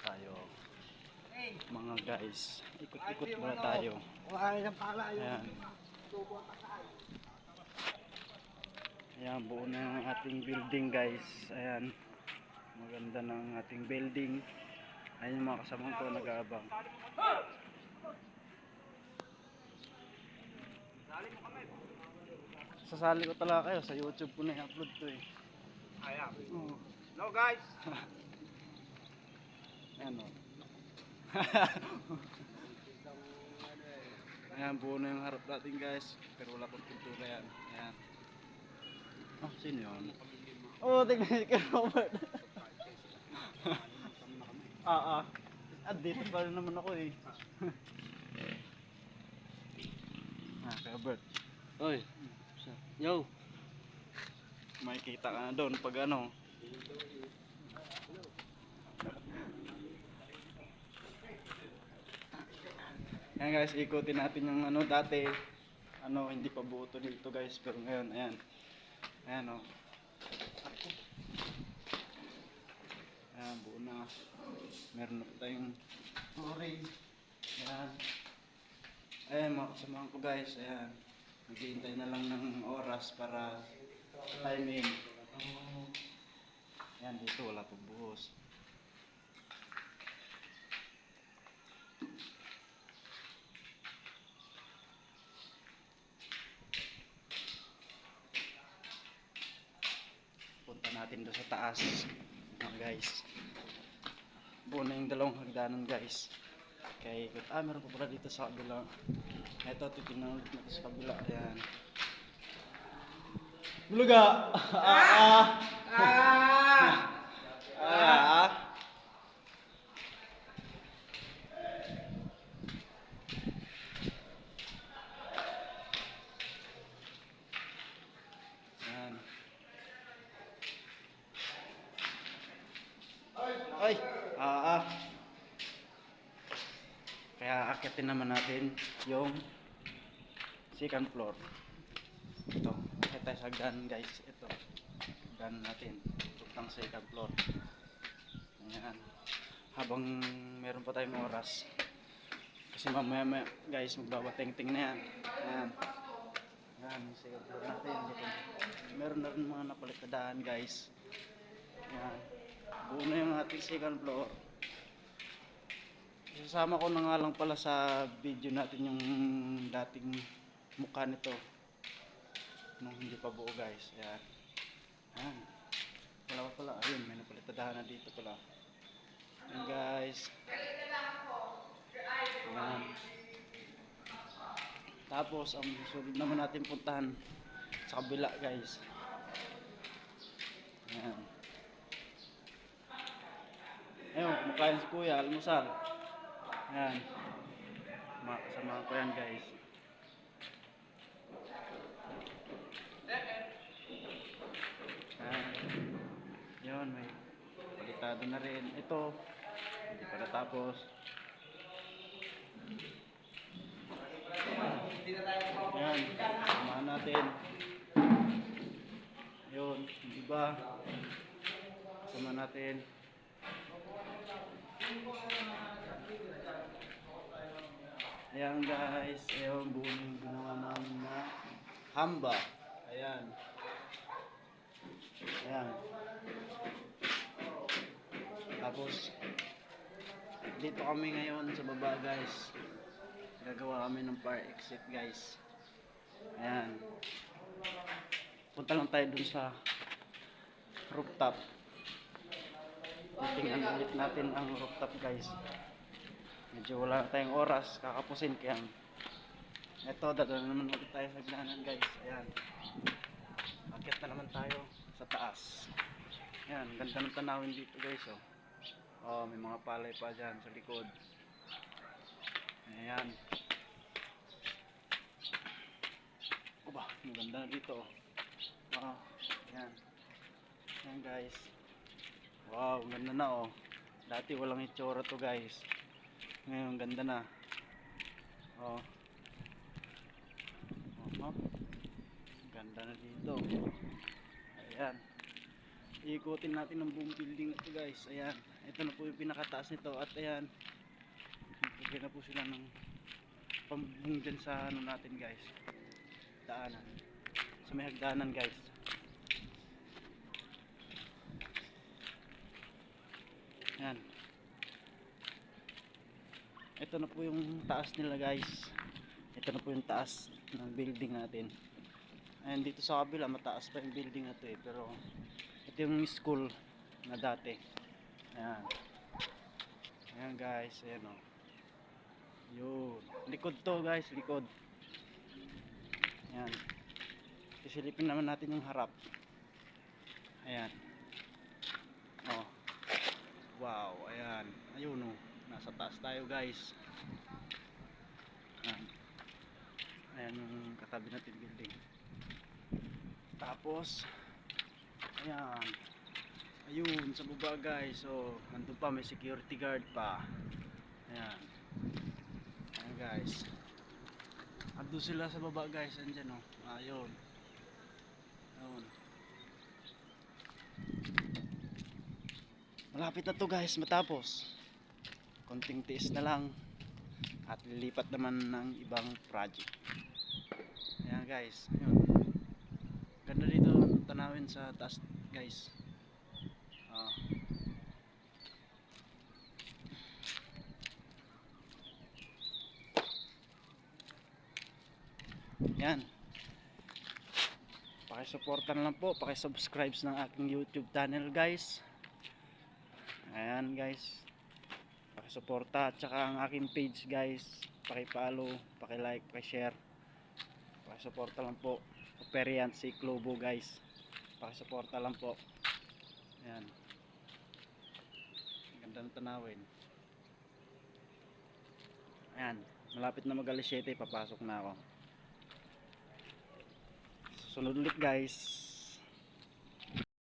tayo mga guys, ikot-ikot muna tayo. Ayan. Ayan, buo na ang ating building guys. Ayan, maganda na ang ating building. Ayan yung mga kasamang ko nag-aabang. Sasali ko talaga kayo sa YouTube ko na i-upload to eh. Ayan. Hello guys. Ayan o. Ayan, buo na yung harap natin guys. Pero wala pang pintura yan. Ayan. Ah, sino yun? Oo, tignan si Kuya Robert. Dito pa rin naman ako eh. Kuya Robert. Oy. Yo. Makikita ka na doon pag ano. Ayan guys, ikutin natin yung ano dati. Ano, hindi pa buo to dito guys. Pero ngayon, ayan. Ayan o. Ayan, buo na. Meron na tayong flooring. Ayan. Ayan mga kasamahan ko guys. Ayan. Naghihintay na lang ng oras para timing. Ayan, dito wala pang buhos. Punta natin doon sa taas mga guys. Buo na yung dalawang hagdanan guys. Kaya ikot. Meron pa pala dito sa kabila. Ito, titignan ulit natin sa kabila. Ayan. Buluga! Ayan. Ay! Kaya akitin naman natin yung second floor. Ito, akit tayo sa hagdan guys. Ito, hagdan natin. Tuktang second floor. Ayan. Habang meron pa tayong oras. Kasi mamaya guys, magbabating-ting na yan. Ayan. Ayan, yung second floor natin. Dito. Meron na rin mga napalitadaan guys. Ayan. Buo na yung ating second floor. Isasama ko na nga lang pala sa video natin yung dating mukha nito nung hindi pa buo guys. Ayan. Ayan. Wala pa pala. Ayun, may napalitadahan na dito pala. Ayan guys. Ayan. Tapos ang susunod naman natin puntahan sa kabila guys. Ayan. Ayun, kumakain si Kuya, almusal. Ayan. Mga kasama ko yan guys. Ayan. Yun, may palitado na rin. Ito, hindi pa natapos. Ayan, samahan natin. Yun, iba. Samahan natin. Ayan guys, ayun, buo yung ginawa namin na hamba. Ayan. Ayan. Tapos, dito kami ngayon sa baba guys. Gagawa kami ng fire exit guys. Ayan. Punta lang tayo dun sa rooftop. Titingnan ulit natin ang rooftop guys. Medyo wala na tayong oras. Kakapusin kaya. Ito, dadala naman ulit tayo sa hagdanan guys. Ayan. Akit na naman tayo sa taas. Ayan, ganda ng tanawin dito guys oh. Oh, may mga palay pa dyan sa likod. Ayan. Oba, maganda na dito. Oh, ayan. Ayan guys. Wow, ganda na oh. Dati walang itsura to guys. Ngayon, ganda na. Oh. Oh, ganda na dito. Ayan. Iikutin natin ang buong building na to guys. Ayan, ito na po yung pinakataas nito. At ayan, bigyan na po sila ng pambubong dyan sa ano natin guys, daanan, sa may hagdanan guys. Ayan, ito na po yung taas nila guys. Ito na po yung taas ng building natin. Ayan, dito sa kabila mataas pa yung building na to eh, pero ito yung school na dati. Ayan, ayan guys, ayan o. Yun, likod to guys, likod. Ayan, isilipin naman natin yung harap. Ayan, oh, wow, ayan, ayun o, nasa taas tayo guys. Ayan, ayan yung katabi natin building. Tapos ayan, ayun sa baba guys. So nandun pa, may security guard pa. Ayan, ayan guys, andun sila sa baba guys. Andyan o, ayun, ayun. Malapit na to guys matapos. Konting tiis na lang at lilipat naman ng ibang project. Ayan guys, ayun, ganda dito tanawin sa taas guys. Yan, pakisuportan lang po, pakisubscribe ng aking YouTube channel guys. Ayan guys, pakisuporta, at saka ang aking page guys, pakipollow, pakilike, pakishare, pakisuporta lang po. Operian si Globo guys, pakisuporta lang po. Ayan, ganda ng tanawin. Ayan, malapit na mag alas 7, papasok na ako. Susunod ulit guys.